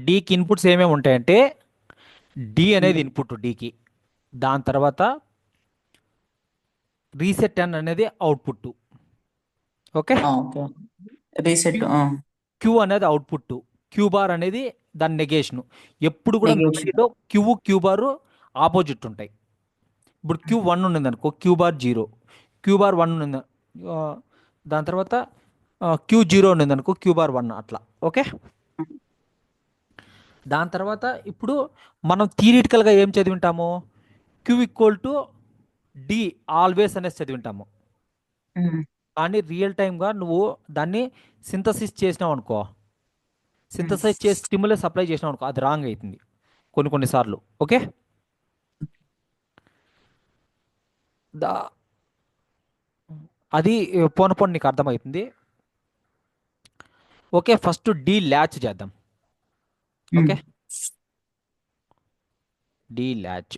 డీకి inputs ఏమేమి ఉంటాయంటే D అనేది ఇన్పుట్ డీకి. దాని తర్వాత రీసెట్ ఎన్ అనేది output. Okay. Okay. Reset. Q Q అనేది అవుట్పుట్. క్యూ బార్ అనేది దాని నెగేషన్. ఎప్పుడు కూడా నెగేషన్. మెమరీలో క్యూ బార్ ఆపోజిట్ ఉంటాయి. ఇప్పుడు క్యూ వన్ ఉన్నది అనుకో Q bar zero. Q bar one ఉన్నది ఆ, దాని తర్వాత క్యూ జీరో ఉన్నది అనుకో క్యూ బార్ వన్ అట్లా. ఓకే. దాని తర్వాత ఇప్పుడు మనం థియరిటికల్గా ఏం చదివింటాము? Q equal to D always అనేసి చదివింటాము. కానీ రియల్ టైమ్గా నువ్వు దాన్ని సింథసిస్ చేసినావు అనుకో, సింథసైజ్ చేసి స్టిములస్ అప్లై చేసినావు అనుకో, అది రాంగ్ అవుతుంది కొన్నిసార్లు. ఓకే. దా అది పోను పోను నీకు అర్థమవుతుంది. ఓకే, ఫస్ట్ డి ల్యాచ్ చేద్దాం. ఓకే. D latch.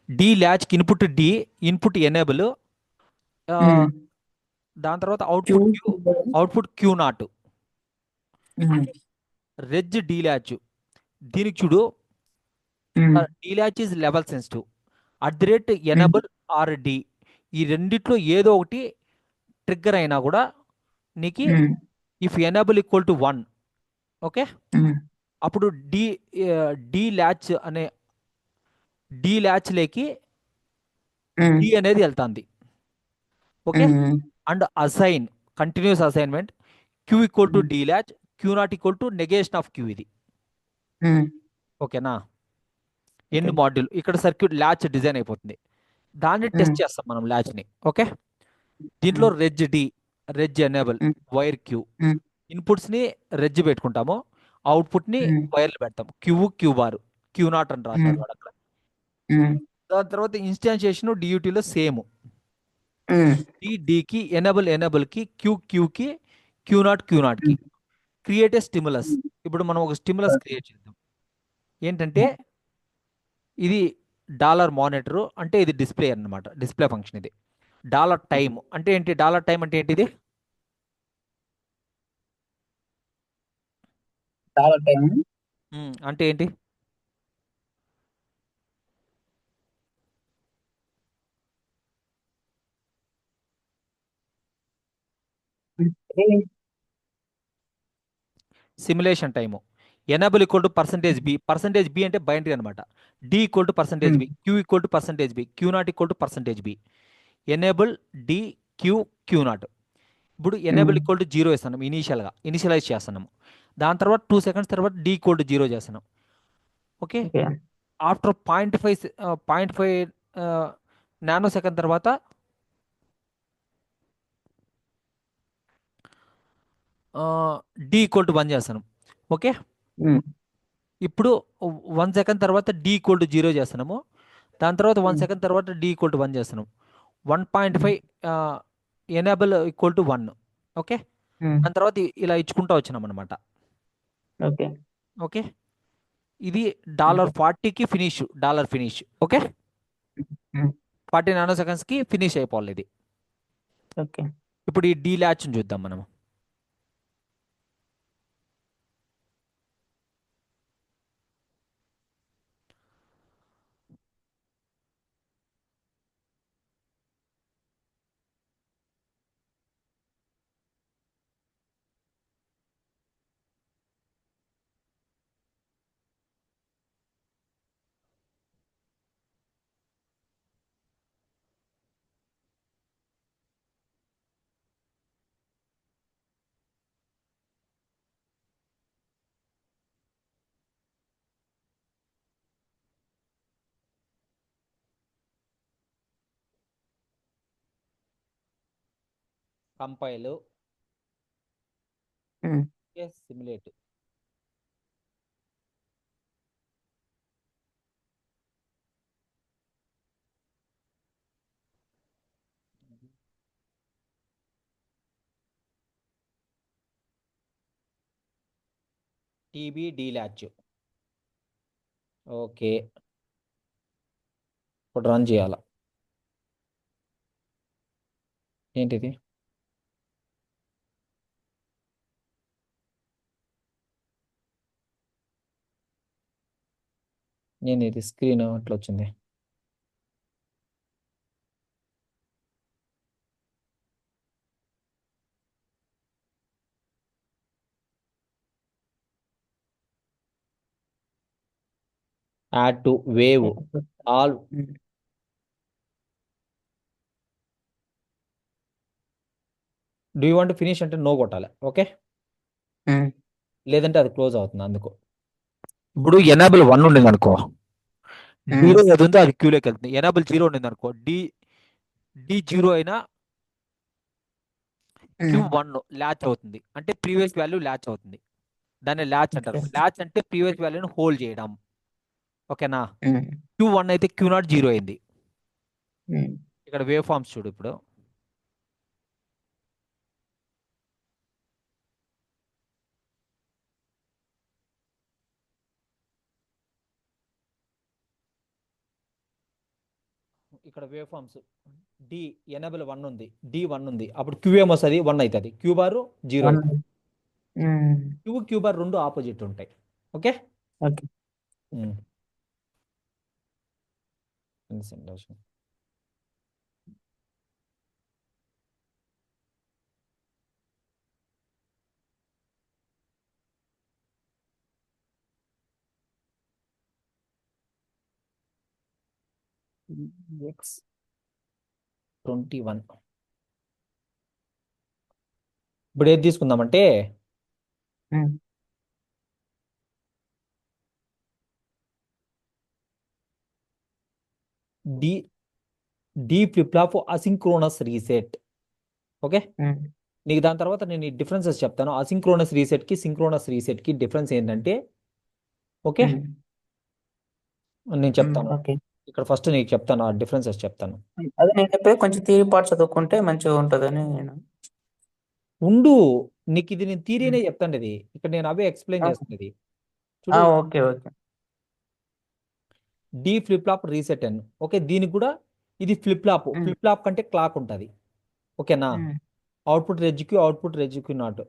డి ల్యాచ్కి ఇన్పుట్ డి, ఇన్పుట్ ఎనేబుల్, దాని తర్వాత Q. Output Q, output Q not. Reg D latch. దీనికి చూడు, D latch is level sensitive. At the rate enable or D, ఈ రెండిట్లో ఏదో ఒకటి ట్రిగ్గర్ అయినా కూడా నీకు if enable equal to one. Okay. అప్పుడు డి డి ల్యాచ్ అనే డి ల్యాచ్ లేకి డి అనేది వెళ్తుంది. Okay. And assign, continuous assignment, Q equal to D latch, Q not equal to negation of Q ఇది. ఓకేనా? ఎన్ని ఓకే. మాడ్యూల్ ఇక్కడ circuit latch design అయిపోతుంది. దాన్ని టెస్ట్ చేస్తాం మనం ల్యాచ్ని. ఓకే. దీంట్లో reg D, reg enable, wire Q, ఇన్పుట్స్ని రెజ్ పెట్టుకుంటాము, అవుట్పుట్ని వైర్లు పెడతాం. క్యూ బార్, క్యూ నాట్ అని రాసినాడు వాడు అక్కడ. దాని తర్వాత ఇన్స్టాన్షియేషన్ డియూటీలో సేమ్. డికి ఎనేబుల్కి, క్యూకి, క్యూ నాట్కి క్రియేట్ ఏ స్టిములస్. ఇప్పుడు మనం ఒక స్టిములస్ క్రియేట్ చేద్దాం. ఏంటంటే ఇది డాలర్ మానిటరు అంటే ఇది డిస్ప్లే అన్నమాట, డిస్ప్లే ఫంక్షన్ ఇది. డాలర్ టైమ్ అంటే ఏంటి? డాలర్ టైమ్ అంటే ఏంటిది? చాలా టైం. అంటే ఏంటి? Simulation time. Enable equal to percentage B. Percentage B అంటే బైనరీ అనమాట. D equal to percentage B, Q equal to percentage B, Q not equal to percentage B. Enable D Q Q not. ఇప్పుడు enable equal to zero ఇస్తున్నాం initialise చేస్తున్నాము. దాని తర్వాత 2 seconds తర్వాత D equal to zero చేస్తున్నాం. Okay. Okay. After 0.5 nanosecond తర్వాత D equal to 1 చేస్తున్నాం. Okay. ఇప్పుడు 1 సెకండ్ తర్వాత డి ఈక్వల్ టు జీరో చేస్తున్నాము. దాని తర్వాత 1 సెకండ్ తర్వాత డి ఈక్వల్ టు 1 చేస్తున్నాం. 1.5 ఎనేబుల్ ఈక్వల్ టు 1. ఓకే. దాని తర్వాత ఇలా ఇచ్చుకుంటూ వచ్చినాం అనమాట. ఓకే. ఓకే. ఇది $40కి finish, dollar finish. Okay. 40 nano సెకండ్స్కి ఫినిష్ అయిపోవాలి ఇది. ఓకే. ఇప్పుడు ఈ డీ ల్యాచ్ని చూద్దాం మనం. Compile, simulate. TB D latch. Okay. ఇప్పుడు రన్ చేయాల. ఏంటిది? నేను ఇది స్క్రీన్ అట్లా వచ్చింది. Add to wave all. Do you want finish అంటే నో కొట్టాలి. ఓకే, లేదంటే అది క్లోజ్ అవుతుంది అందుకు. ఇప్పుడు ఎనాబుల్ 1 ఉండింది అనుకో, జీరో ఏది ఉందో అది క్యూలోకి వెళ్తుంది. ఎనాబుల్ 0 ఉండింది అనుకో, డి 0 అయినా Q1 ల్యాచ్ అవుతుంది, అంటే ప్రీవియస్ వాల్యూ ల్యాచ్ అవుతుంది. దాన్ని ల్యాచ్ అంటారు. ల్యాచ్ అంటే ప్రీవియస్ వాల్యూని హోల్డ్ చేయడం. ఓకేనా. Q1 అయితే Q0 0 అయింది. ఇక్కడ వేవ్ ఫార్మ్స్ చూడు. ఇప్పుడు ఇక్కడ వేవ్ ఫార్మ్స్ డి ఎనబుల్ 1 ఉంది, D1 ఉంది, అప్పుడు క్యూ ఏమొస్తుంది 1 అవుతుంది, క్యూ బార్ 0 అవుతుంది. క్యూ బార్ రెండు ఆపోజిట్ ఉంటాయి. ఓకే. ఓకే. X21. ఇప్పుడు ఏది తీసుకుందామంటే D D flip flop asynchronous reset. Okay, నీకు దాని తర్వాత నేను ఈ డిఫరెన్సెస్ చెప్తాను. అసింక్రోనస్ రీసెట్కి సింక్రోనస్ రీసెట్కి డిఫరెన్స్ ఏంటంటే, ఓకే నేను చెప్తాను. ఓకే. ఇక్కడ ఫస్ట్ నీకు చెప్తాను, ఆ డిఫరెన్సెస్ చెప్తాను. అదే నేను చెప్పే కొంచెం థియరీ పార్ట్ చదువుకుంటే మంచిగా ఉంటుందని నేను. ఉండు, నీకు ఇది నేను థియరీనే చెప్తాను. ఇది ఇక్కడ నేను అవే ఎక్స్ప్లెయిన్ చేస్తున్నది చూడు. Okay. Okay. D flip flop reset అని. ఓకే, దీనికి కూడా ఇది ఫ్లిప్ ఫ్లాప్. ఫ్లిప్ ఫ్లాప్ కంటే క్లాక్ ఉంటుంది. ఓకేనా. Output reg Q, output reg Q not.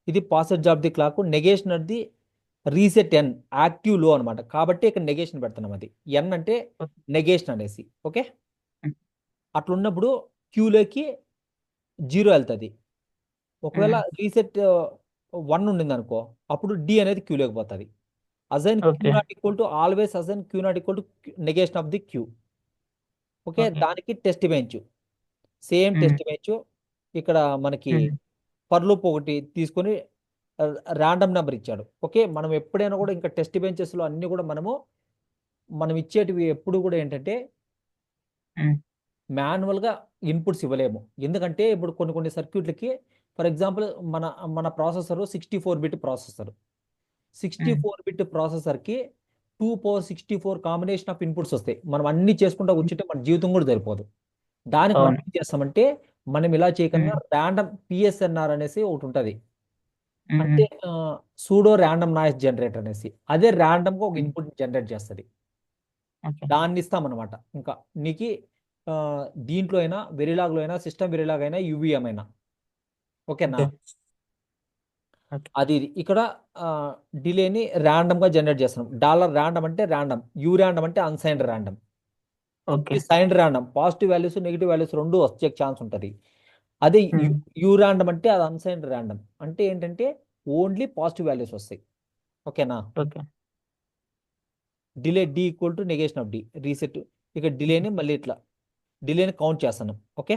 ఇది posedge of the clock, negation of the reset n, active low అనమాట. కాబట్టి ఇక్కడ నెగేషన్ పెడుతున్నాం. అది ఎన్ అంటే నెగేషన్ అనేసి. ఓకే, అట్లున్నప్పుడు క్యూలోకి 0 వెళ్తుంది. ఒకవేళ రీసెట్ 1 ఉండింది అనుకో, అప్పుడు డి అనేది క్యూలోకి పోతుంది. Assign Q not equal to always assign Q not equal to negation of the Q. Okay, దానికి test bench, same test bench. ఇక్కడ మనకి ఫర్ లూప్ ఒకటి తీసుకొని ర్యాండమ్ నెంబర్ ఇచ్చాడు. ఓకే, మనం ఎప్పుడైనా కూడా ఇంకా టెస్ట్ బెంచెస్లో అన్ని కూడా మనం ఇచ్చేటివి ఎప్పుడు కూడా ఏంటంటే మాన్యువల్గా ఇన్పుట్స్ ఇవ్వలేము. ఎందుకంటే ఇప్పుడు కొన్ని కొన్ని సర్క్యూట్లకి, ఫర్ ఎగ్జాంపుల్ మన మన ప్రాసెసర్ 64 బిట్ ప్రాసెసర్. 64 బిట్ ప్రాసెసర్కి 2 power 64 కాంబినేషన్ ఆఫ్ ఇన్పుట్స్ వస్తాయి. మనం అన్ని చేసుకుంటా కూర్చుంటే మన జీవితం కూడా సరిపోదు. దానికి మనం ఏం చేస్తామంటే, మనం ఇలా చేయకుండా ర్యాండమ్ పిఎస్ఎన్ఆర్ అనేసి ఒకటి ఉంటుంది. అంటే సూడో ర్యాండమ్ నాయిస్ జనరేటర్ అనేసి. అదే ర్యాండమ్గా ఒక ఇన్పుట్ జనరేట్ చేస్తుంది. దాన్ని ఇస్తామన్నమాట. ఇంకా నీకు దీంట్లో అయినా, వెరిలాగ్లో అయినా, సిస్టమ్ వెరిలాగ్ అయినా, యూవీఎం అయినా. ఓకేనా. అది ఇక్కడ డిలేని ర్యాండమ్గా జనరేట్ చేస్తున్నాం. $ర్యాండమ్ అంటే ర్యాండమ్, యూ ర్యాండమ్ అంటే unsigned random. Signed random positive values, negative values రెండు వచ్చే ఛాన్స్ ఉంటుంది. అదే యూ ర్యాండమ్ అంటే అది అన్సైన్డ్ ర్యాండమ్. అంటే ఏంటంటే ఓన్లీ పాజిటివ్ వాల్యూస్ వస్తాయి. ఓకేనా. Delay D equal to negation of D reset. ఇక డిలేని మళ్ళీ ఇట్లా డిలేని కౌంట్ చేస్తాను. ఓకే,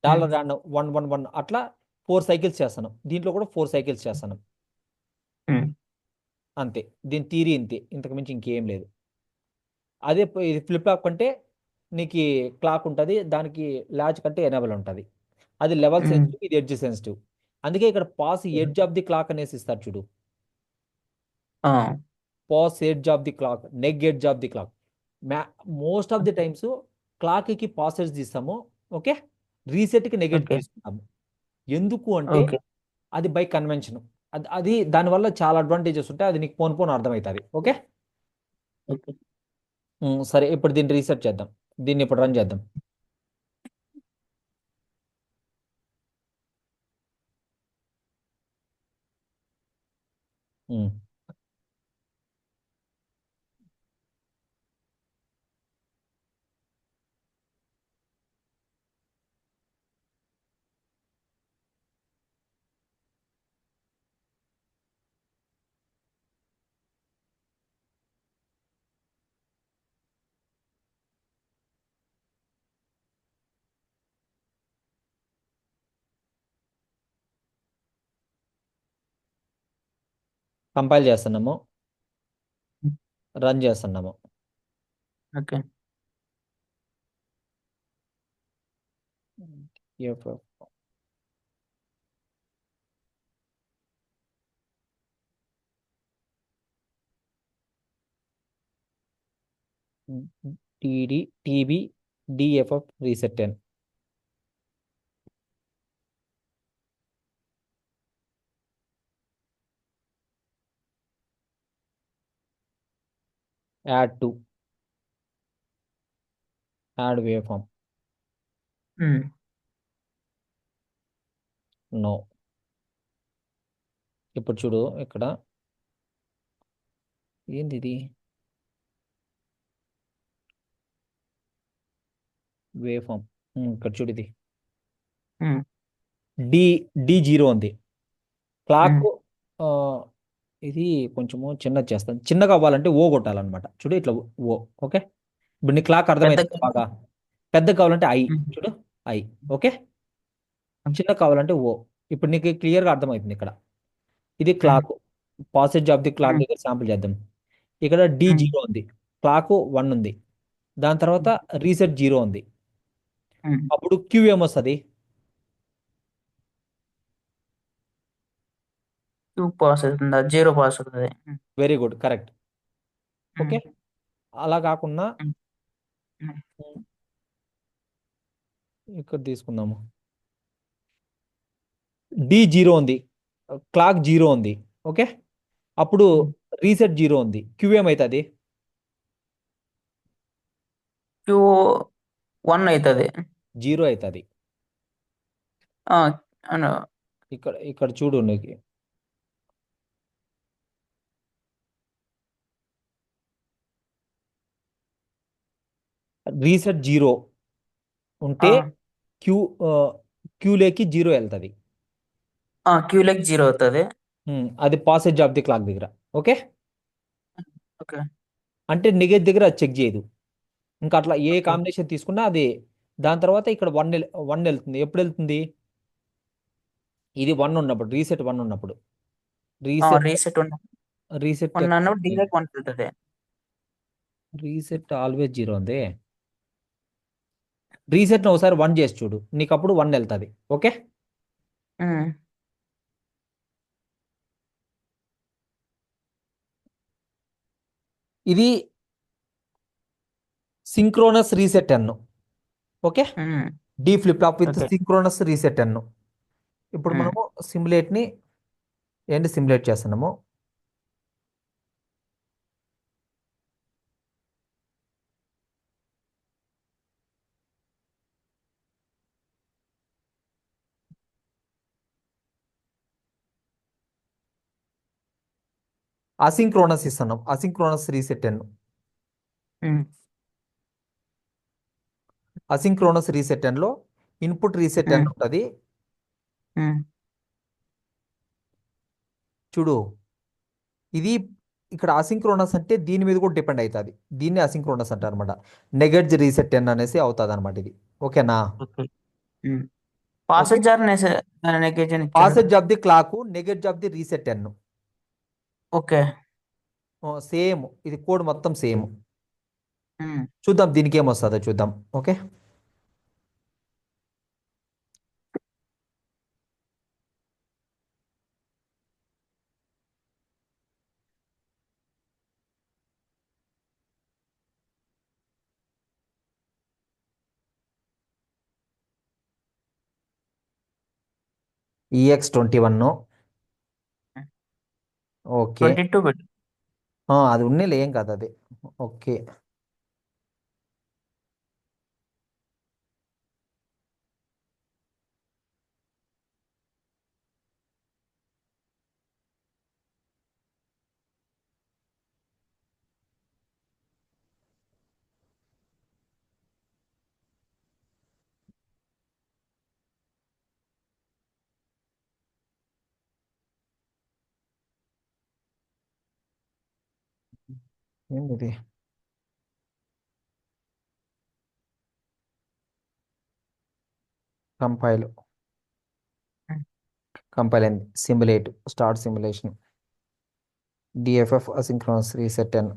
$ర్యాండమ్ 111 అట్లా 4 సైకిల్స్ చేస్తాను. దీంట్లో కూడా 4 సైకిల్స్ చేస్తాను. అంతే, దీని థియరీ ఇంతే, ఇంతకు మించి ఇంకేం లేదు. అదే ఇది ఫ్లిప్ ఫ్లాప్ కంటే నీకు క్లాక్ ఉంటుంది, దానికి లాచ్ కంటే ఎనేబుల్ ఉంటుంది. అది లెవెల్ సెన్సిటివ్, ఇది ఎడ్జ్ సెన్సిటివ్. అందుకే ఇక్కడ posedge of the clock అనేసి ఇస్తారు చూడు. Posedge of the clock, negedge of the clock. Most of the times క్లాక్కి పాస్ ఎడ్జ్ తీస్తాము. ఓకే, రీసెట్కి నెగెటివ్ తీసుకుంటాము. ఎందుకు అంటే అది బై కన్వెన్షన్. అది దానివల్ల చాలా అడ్వాంటేజెస్ ఉంటాయి. అది నీకు పోను అర్థమవుతుంది. ఓకే, సరే ఇప్పుడు దీన్ని రీసెట్ చేద్దాం. దీన్ని ఇప్పుడు రన్ చేద్దాం. కంపైల్ చేస్తున్నాము, రన్ చేస్తున్నాము. Okay. TFF. TB DFF reset 10. Add to, add waveform. No. ఇప్పుడు చూడు ఇక్కడ ఏంది ఇది, వేవ్ ఫామ్. ఇక్కడ చూడు ఇది డి D0 ఉంది. క్లాక్ ఇది కొంచెము చిన్నది చేస్తాను. చిన్నగా అవ్వాలంటే ఓ కొట్టాలన్నమాట. చూడు ఇట్లా ఓ. ఓకే, ఇప్పుడు నీ క్లాక్ అర్థమైంది పెద్ద బాగా. పెద్ద కావాలంటే ఐ. చూడు ఐ. ఓకే, చిన్న కావాలంటే ఓ. ఇప్పుడు నీకు క్లియర్గా అర్థమవుతుంది ఇక్కడ. ఇది clock, passage of the clock దగ్గర శాంపుల్ చేద్దాం. ఇక్కడ D0 ఉంది, క్లాక్ 1 ఉంది, దాని తర్వాత రీసెట్ 0 ఉంది. అప్పుడు క్యూ ఏమొస్తుంది? 2 పాస్ అవుతుందా? 0 పాస్ అవుతుంది. Very good, correct. ఓకే, అలా కాకుండా ఇక్కడ తీసుకుందాము. D0 ఉంది, క్లాక్ 0 ఉంది. ఓకే, అప్పుడు రీసెట్ 0 ఉంది, క్యూ ఏమవుతుంది? క్యూ 1 అవుతుంది. 0 అవుతుంది. ఇక్కడ ఇక్కడ చూడు నీకు రీసెట్ 0 ఉంటే క్యూ క్యూలోకి 0 వెళ్తుంది. క్యూలెక్ 0 అవుతుంది. అది పాసేజ్ ఆఫ్ ది క్లాక్ దగ్గర. Okay, okay. అంటే నెగెట్ దగ్గర అది చెక్ చేయదు. ఇంకా అట్లా ఏ ఓకే. కాంబినేషన్ తీసుకున్నా అది. దాని తర్వాత ఇక్కడ 1 వెళ్తుంది. ఎప్పుడు వెళ్తుంది? ఇది 1 ఉన్నప్పుడు, రీసెట్ 1 ఉన్నప్పుడు. రీసెట్ రీసెట్ రీసెట్ అన్నప్పుడు డీలెక్ 1 వెళ్తుంది. రీసెట్ ఆల్వేస్ 0 ఉంది. రీసెట్ ఒకసారి 1 చేసి చూడు, నీకు అప్పుడు 1 వెళ్తుంది. ఓకే, ఇది synchronous reset n. Okay, D flip flop with okay. Synchronous reset n. ఇప్పుడు మనము సిమ్యులేట్ని ఏంటి సిమ్యులేట్ చేస్తున్నాము. అసింక్రోనస్ ఇస్తున్నాం, asynchronous reset n. Asynchronous reset అన్లో ఇన్పుట్ రీసెట్ అన్ ఉంటుంది. చూడు, ఇది ఇక్కడ అసింక్రోనస్ అంటే దీని మీద కూడా డిపెండ్ అవుతుంది. దీన్ని అసింక్రోనస్ అంటారు అనమాట. నెగెట్ రీసెట్ ఎన్ అనేసి అవుతుంది అనమాట ఇది. ఓకేనా? Posedge posedge of the clock, negedge of the reset n. Okay. Same, ఇది కోడ్ మొత్తం సేమ్. చూద్దాం దీనికి ఏమొస్తుందో చూద్దాం. Okay, EX21. Okay, 22 bit. అది ఉన్నేలే, ఏం కాదు అది. ఓకే, ఏంది కంపైల్. కంపైల్ అయింది. Simulate, start simulation. DFF asynchronous reset 10.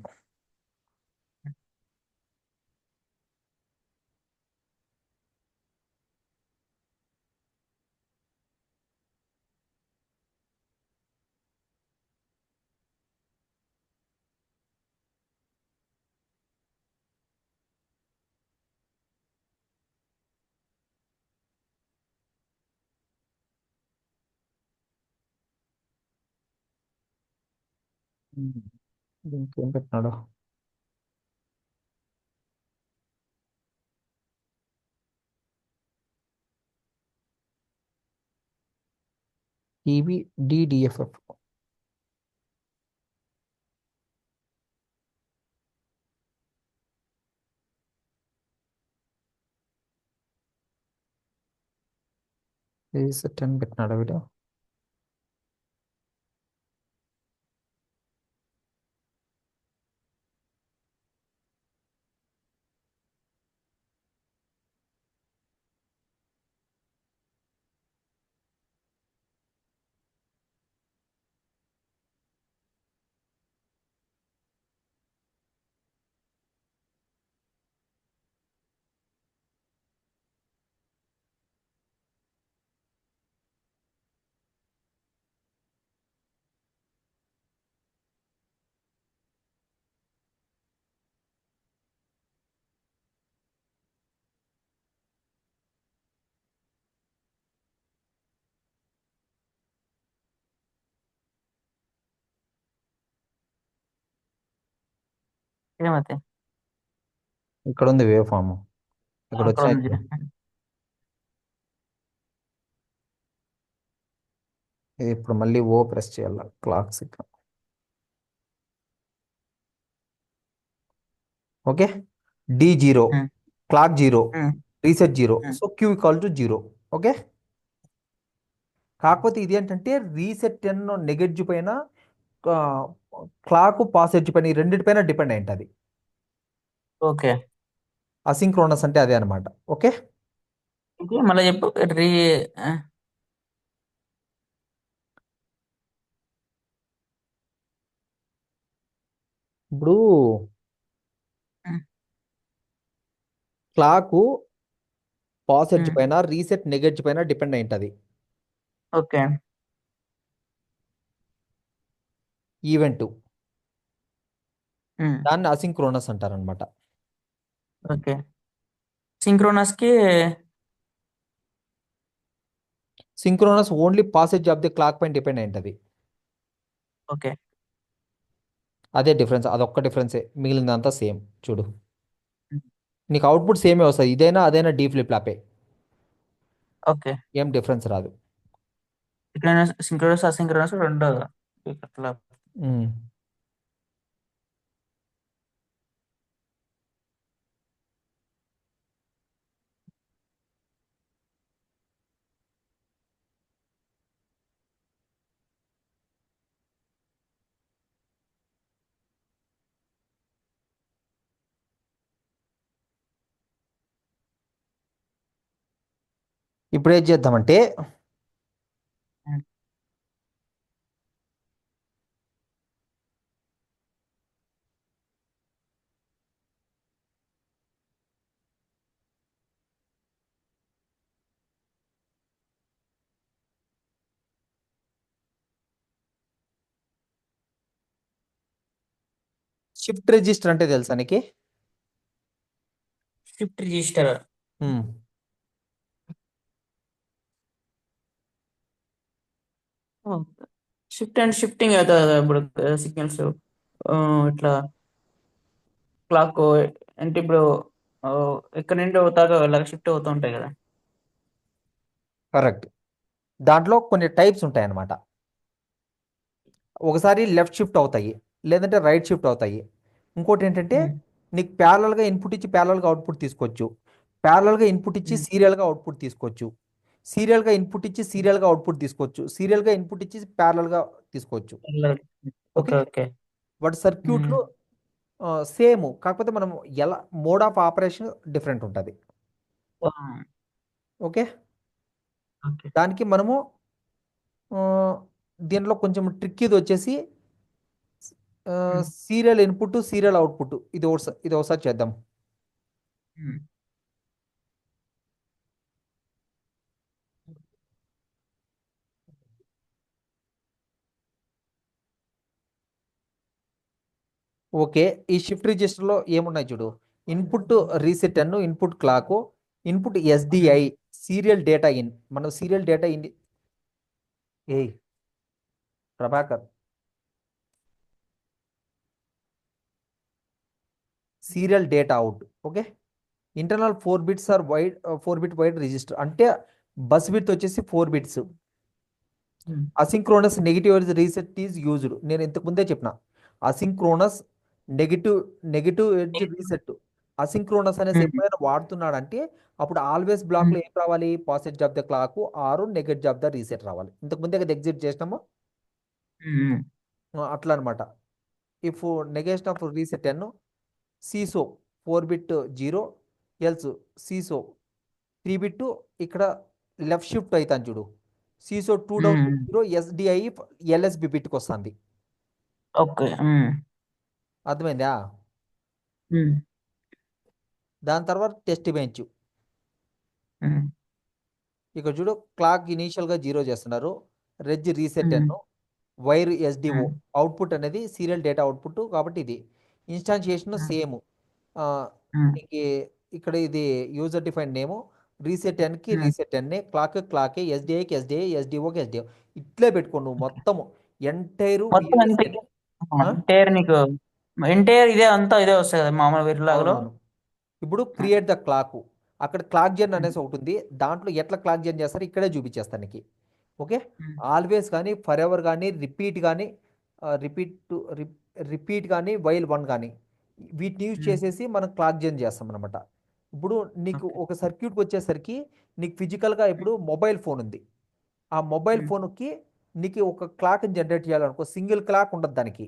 దీనికి ఏం పెట్టినాడు? టీవీ డిడిఎఫ్ఎఫ్. రీసెట్ 10 పెట్టినాడు వీడు. ఏమైతే ఇక్కడ ఉంది వేవ్ ఫామ్. ఇక్కడ అక్కడ వచ్చినాయి ఉంది. చూడు. ఇది ఇప్పుడు మళ్ళీ ఓ ప్రెస్ చేయాలి క్లాక్స్ ఇక్కడ. Okay. D 0, um, clock 0, um, reset 0. Um. So Q equal to 0. Okay. కాకపోతే ఇది ఏంటంటే రీసెట్ 10 నెగెడ్జ్ పైన క్లాక్ పాసెడ్జ్ పైన ఈ రెండింటిపైన డిపెండ్ అయి ఉంటుంది. ఓకే. అసింక్రోనస్ అంటే అదే అనమాట. ఓకే. ఇది మళ్ళీ చెప్పు ఆ, ఇప్పుడు ఉమ్, క్లాక్ పాసెడ్జ్ ఉమ్, పైన రీసెట్ నెగెడ్జ్ పైన డిపెండ్ అయి ఉంటుంది ఓకే. ఈవెంట్. ఉమ్, దాన్ని అసింక్రోనస్ అంటారనమాట. ఓకే. సింక్రోనస్ కి synchronous only posedge of the clock పైన డిపెండ్ అయి ఉంటుంది. ఓకే. అదే డిఫరెన్స్, అదొక్క డిఫరెన్సే, మిగిలిందంతా సేమ్. చూడు, ఉమ్, నీకు అవుట్పుట్ సేమే వస్తుంది. ఇదైనా అదైనా డీ ఫ్లిప్ ఫ్లాపే, ఓకే. ఏం డిఫరెన్స్ రాదు. సింక్రోనస్ అసింక్రోనస్ రెండు అట్లా. ఉమ్. ఇప్పుడు ఏం చేద్దామంటే ఉమ్, షిఫ్ట్ రిజిస్టర్ అంటే తెలుసా నీకు? Shift register um. Shift and shifting అవుతుంది కదా ఇప్పుడు సిగ్నల్స్ ఇట్లా క్లాక్ అంటే ఇప్పుడు ఆ, ఎక్కడి నుండి అవుతారో ఇలాగ షిఫ్ట్ అవుతూ ఉంటాయి కదా. కరెక్ట్. దాంట్లో కొన్ని టైప్స్ ఉంటాయి అన్నమాట. ఒకసారి లెఫ్ట్ షిఫ్ట్ అవుతాయి, లేదంటే రైట్ షిఫ్ట్ అవుతాయి. ఇంకోటి ఏంటంటే ఉమ్, నీకు ప్యారలల్గా ఇన్పుట్ ఇచ్చి ప్యారలల్గా అవుట్పుట్ తీసుకోవచ్చు. ప్యారలల్గా ఇన్పుట్ ఇచ్చి ఉమ్, సీరియల్గా అవుట్పుట్ తీసుకోవచ్చు. సీరియల్గా ఇన్పుట్ ఇచ్చి సీరియల్గా అవుట్పుట్ తీసుకోవచ్చు. సీరియల్గా ఇన్పుట్ ఇచ్చి ప్యారలల్గా తీసుకోవచ్చు. ఓకే. ఓకే. ఓకే. వాటి ఉమ్, సర్క్యూట్లు సేమ్, కాకపోతే మనం ఎలా మోడ్ ఆఫ్ ఆపరేషన్ డిఫరెంట్ ఉంటుంది. ఆ, ఓకే. ఓకే. దానికి మనము ఆ, దీనిలో కొంచెం ట్రిక్ ఇది వచ్చేసి ఉమ్, సీరియల్ ఇన్పుట్ సీరియల్ అవుట్పుట్ ఇది ఒకసారి చేద్దాం. ఉమ్, ఓకే, ఈ షిఫ్ట్ రిజిస్టర్లో ఏమున్నాయి చూడు. ఇన్పుట్ రీసెట్ అన్ను, input clock, input SDI, um, serial data in. మనం సీరియల్ డేటా ఇన్. ఏయ్ Prabhakar, serial data out. Okay, internal 4 bits are wide 4 bit wide register అంటే బస్ బిట్ వచ్చేసి 4 bits. Um, asynchronous negative reset is used. నేను ఇంతకు ముందే చెప్పిన asynchronous negative negative edge reset. Asynchronous అనేసి um, ఎప్పుడైనా వాడుతున్నాడంటే అప్పుడు ఆల్వేస్ బ్లాక్లో ఉమ్, ఏం రావాలి, positive of the clock or negative of the reset రావాలి. ఇంతకు ముందే కదా ఎగ్జిట్ చేసినాము. ఉమ్, అట్లా అనమాట. If negation of reset n సీసో 4 బిట్ 0 ఎల్స్ సీసో 3 బిట్ ఇక్కడ లెఫ్ట్ షిఫ్ట్ అవుతాను చూడు. సీసో 2 డౌన్ ఉమ్, 0 ఎస్డిఐ ఎల్ఎస్బి బిట్కి వస్తుంది. ఓకే. అర్థమైందా? ఉమ్, దాని తర్వాత టెస్ట్ బెంచ్. ఉమ్, ఇక్కడ చూడు, క్లాక్ ఇనీషియల్గా 0 చేస్తున్నారు. రెజ్ రీసెట్ ఉమ్, అನ್ನು వైర్ ఎస్డిఓ ఉమ్, అవుట్పుట్ అనేది సీరియల్ డేటా అవుట్పుట్ కాబట్టి ఇది ఇన్స్టాన్షియేషన్ ఉమ్, సేమ్. ఉమ్, నీకు ఇక్కడ ఇది యూజర్ డిఫైన్ నేము. రీసెట్ ఎన్కి ఉమ్. రీసెట్ ఎన్నే, క్లాకే ఎస్డిఐకి ఎస్డిఐ, ఎస్డిఓకి ఎస్డిఓ. ఇట్లే పెట్టుకో నువ్వు మొత్తము ఎంటైరు మొత్తం అంతే. విఎల్ఎస్ఎన్. ఎంటైర్ నీకు ఎంటైర్ ఇదే అంతా ఇదే వస్తుంది కదా మామూలు వీరిలాగలో. అవునవును. ఇప్పుడు క్రియేట్ ద క్లాక్. అక్కడ క్లాక్ జెన్ అనేసి ఒకటి ఉంది. దాంట్లో ఎట్లా క్లాక్ జెన్ చేస్తారు ఇక్కడే చూపించేస్తాను నీకు. ఓకే, ఆల్వేస్ కానీ ఫర్ ఎవర్ కానీ రిపీట్ కానీ రిపీట్ రిపీట్ కానీ వైల్ వన్ కానీ వీటిని యూజ్ చేసేసి మనం క్లాక్ జెన్ చేస్తాం అనమాట. ఇప్పుడు నీకు ఓకే. ఒక సర్క్యూట్కి వచ్చేసరికి నీకు ఫిజికల్గా ఇప్పుడు మొబైల్ ఫోన్ ఉంది. ఆ మొబైల్ ఫోన్కి నీకు ఒక క్లాక్ని జనరేట్ చేయాలనుకో, సింగిల్ క్లాక్ ఉండదు దానికి,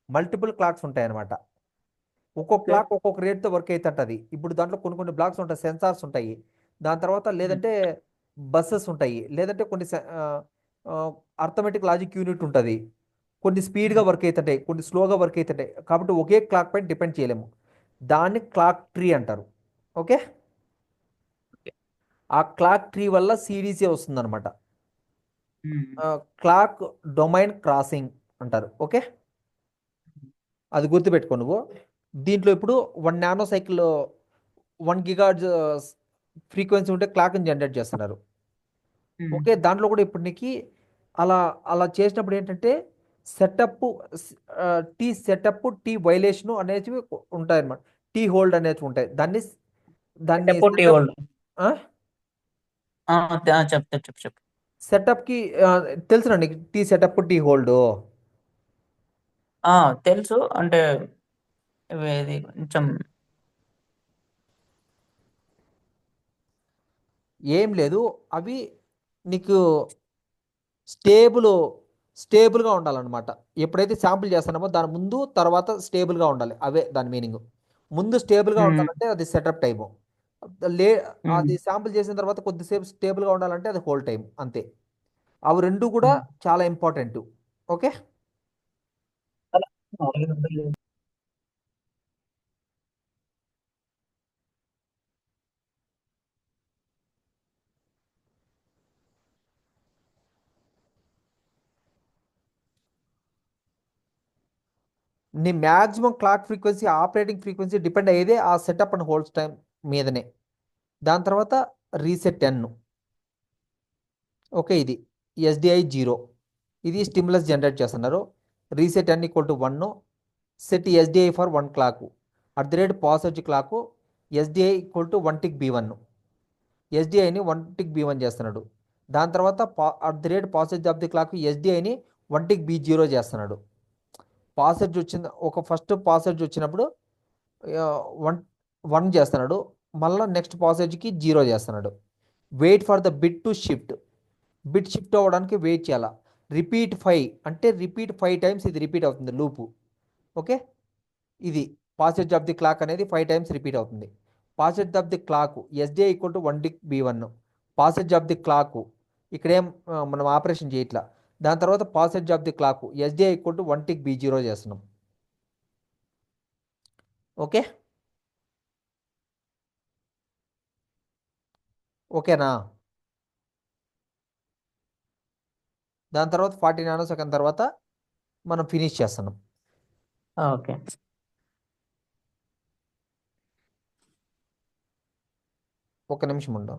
మల్టిపుల్ క్లాక్స్ ఉంటాయి అనమాట. ఒక్కొక్క ఓకే. క్లాక్ ఒక్కొక్క రేట్తో వర్క్ అవుతుంటుంది. ఇప్పుడు దాంట్లో కొన్ని కొన్ని బ్లాక్స్ ఉంటాయి, సెన్సార్స్ ఉంటాయి. దాని తర్వాత లేదంటే బస్సెస్ ఉంటాయి, లేదంటే కొన్ని అర్థమెటిక్ లాజిక్ యూనిట్ ఉంటుంది. కొన్ని స్పీడ్గా వర్క్ అవుతుంటాయి, కొన్ని స్లోగా వర్క్ అవుతుంటాయి. కాబట్టి ఒకే క్లాక్ పైన డిపెండ్ చేయలేము. దాన్ని క్లాక్ ట్రీ అంటారు. ఓకే, ఆ క్లాక్ ట్రీ వల్ల సిడిసి వస్తుందన్నమాట. క్లాక్ డొమైన్ క్రాసింగ్ అంటారు. ఓకే, అది గుర్తుపెట్టుకో నువ్వు. దీంట్లో ఇప్పుడు 1 నానో సైకిల్ 1 గిగాహెర్ట్జ్ ఫ్రీక్వెన్సీ ఉంటే క్లాక్ని జనరేట్ చేస్తున్నారు. ఓకే, దాంట్లో కూడా ఇప్పుడు నీకు అలా అలా చేసినప్పుడు ఏంటంటే setup T setup T violation అనేవి ఉంటాయి అన్నమాట. టీ హోల్డ్ అనేవి ఉంటాయి. దాన్ని టీ సెటప్ హోల్డ్. చెప్తా చెప్పు చెప్పు. సెటప్కి తెలుసునా నీకు టీ సెటప్ టీ హోల్డ్? తెలుసు అంటే ఇది కొంచెం ఏం లేదు, అవి నీకు స్టేబుల్ స్టేబుల్గా ఉండాలన్నమాట. ఎప్పుడైతే శాంపుల్ చేస్తున్నామో దాని ముందు తర్వాత స్టేబుల్గా ఉండాలి. అవే దాని మీనింగ్. ముందు స్టేబుల్గా ఉండాలంటే అది సెటప్ టైము. లే అది శాంపుల్ చేసిన తర్వాత కొద్దిసేపు స్టేబుల్గా ఉండాలంటే అది హోల్డ్ టైం. అంతే. అవి రెండు కూడా చాలా ఇంపార్టెంట్. ఓకే, నీ maximum clock frequency operating frequency depend అయ్యేదే ఆ సెటప్ అండ్ హోల్డ్ టైం మీదనే. దాని తర్వాత రీసెట్ 10. ఓకే, ఇది ఎస్డిఐ 0. ఇది స్టిమ్యులస్ జనరేట్ చేస్తున్నారు. Reset 10 = 1. Set SDI for 1 clock. Posedge clock SDI =1 tick బి1. ఎస్డిఐని 1 టిక్ బి1 చేస్తున్నాడు. దాని తర్వాత పాసెజ్ ఆఫ్ ది క్లాక్ ఎస్డిఐని 1 టిక్ బి0 చేస్తున్నాడు. పాసెజ్ వచ్చింది, ఒక ఫస్ట్ పాసెజ్ వచ్చినప్పుడు 1 చేస్తున్నాడు. మళ్ళీ నెక్స్ట్ పాసెజ్కి 0 చేస్తున్నాడు. Wait for the bit to shift. Bit shift అవ్వడానికి వెయిట్ చేయాలా. రిపీట్ 5 అంటే రిపీట్ 5 టైమ్స్ ఇది రిపీట్ అవుతుంది లూపు. ఓకే, ఇది పాసెజ్ ఆఫ్ ది క్లాక్ అనేది 5 టైమ్స్ రిపీట్ అవుతుంది. Posedge of the clock SDI =1 tick బి1. పాసెజ్ ఆఫ్ ది క్లాక్ ఇక్కడేం మనం ఆపరేషన్ చేయట్లా. దాని తర్వాత posedge of the clock SDI equal to 1 tick బి0 చేస్తున్నాం. ఓకే, ఓకేనా? దాని తర్వాత 40 నానో సెకండ్ తర్వాత మనం ఫినిష్ చేస్తున్నాం. ఓకే. ఒక నిమిషం ఉండు.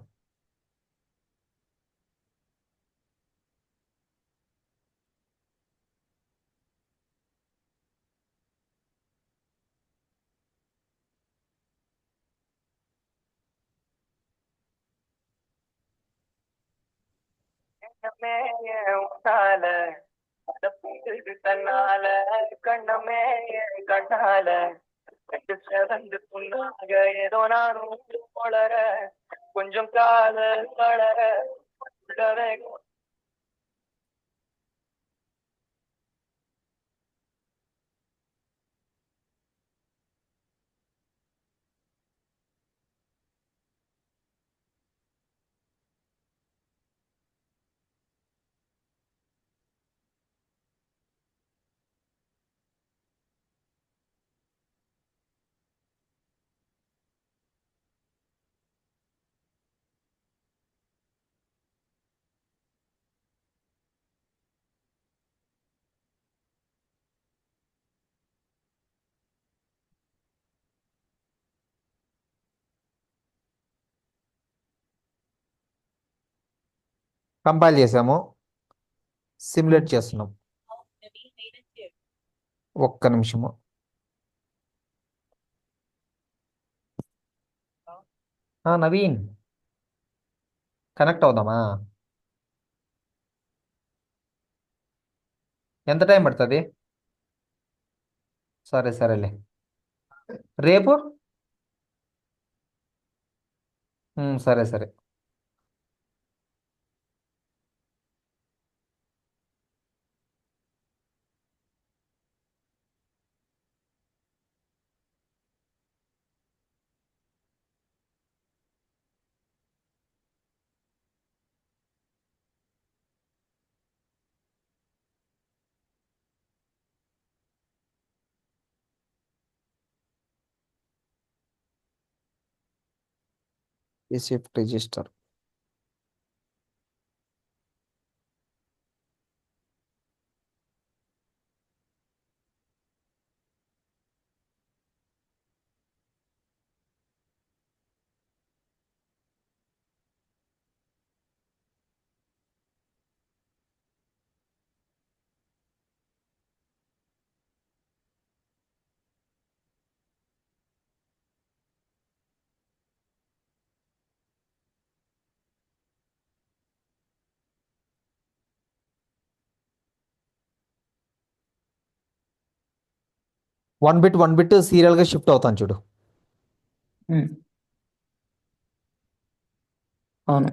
కంపైల్ చేసాము, సిమ్యులేట్ చేస్తున్నాం. ఒక్క నిమిషము. నవీన్, కనెక్ట్ అవుదామా? ఎంత టైం పడుతుంది? సరే సరేలే. రేపు సరే సరే. Shift register. వన్ బిట్ సీరియల్గా షిఫ్ట్ అవుతాను చూడు. అవును.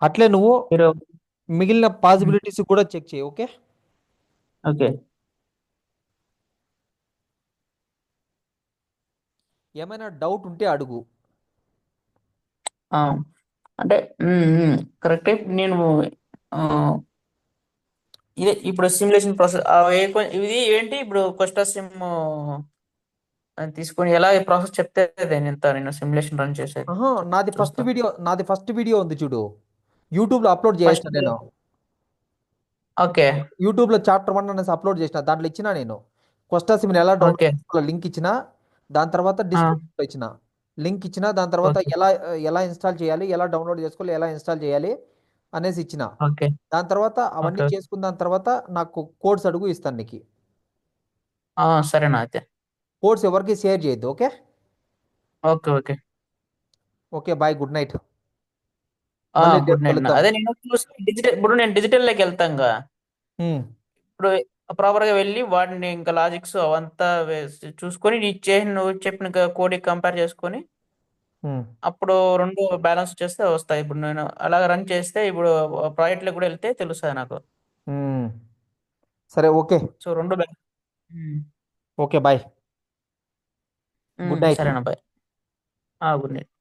అట్లే నువ్వు మీరు మిగిలిన పాసిబిలిటీస్ కూడా చెక్ చేయి. Okay, okay. ఏమైనా డౌట్ ఉంటే అడుగు. ఆ, అంటే కరెక్టే. నేను ఆ, ఇదే ఇప్పుడు సిమ్యులేషన్ ప్రాసెస్ ఇది ఏంటి ఇప్పుడు కొస్టా సిమ్ తీసుకొని ఎలా ఈ ప్రాసెస్ చెప్తే నేను సిమ్యులేషన్ రన్ చేసేది నాది చూస్తా. ఫస్ట్ వీడియో ఉంది చూడు, యూట్యూబ్లో అప్లోడ్ ఫస్ట్ చేసిన నేను. ఓకే. యూట్యూబ్లో చాప్టర్ 1 అనేసి అప్లోడ్ చేసిన. దాంట్లో ఇచ్చిన నేను కొస్టా సిమ్ని ఎలా డౌన్లోడ్ ఓకే. చేసుకోవాలో లింక్ ఇచ్చిన. దాని తర్వాత ఆ, డిస్క్రిప్షన్లో ఇచ్చిన లింక్ ఇచ్చిన. దాని తర్వాత ఓకే. ఎలా ఇన్స్టాల్ చేయాలి, ఎలా డౌన్లోడ్ చేసుకోవాలి, ఎలా ఇన్స్టాల్ చేయాలి అనేసి ఇచ్చిన. ఓకే. దాని తర్వాత అవన్నీ ఓకే. చేసుకున్న దాని తర్వాత నాకు కోడ్స్ అడుగు, ఇస్తాను నీకు. సరేనా అయితే. కోడ్స్ ఎవరికి షేర్ చేయొద్దు. Okay, okay. Okay. Okay, bye, good night. మళ్ళీ రేపు గుడ్ నైట్. కలుద్దాం. అదే నేను చూసి ఇప్పుడు నేను డిజిటల్లోకి వెళ్తాంగా. హ్మ్. ఇప్పుడు ప్రాపర్ గా వెళ్ళి వాటిని ఇంకా లాజిక్స్ అవంతా చూసుకొని నువ్వు చెప్పిన కోడ్ కంపేర్ చేసుకొని హ్మ్. అప్పుడు రెండు బ్యాలెన్స్ చేస్తే వస్తాయి. ఇప్పుడు నేను అలాగ రన్ చేస్తే ఇప్పుడు ప్రాజెక్ట్ లో కూడా వెళ్తే తెలుస్తుంది నాకు. హ్మ్. సరే, ఓకే, సో రెండు ఓకే, బాయ్, గుడ్ నైట్. సరేనా బాయ్. Good night.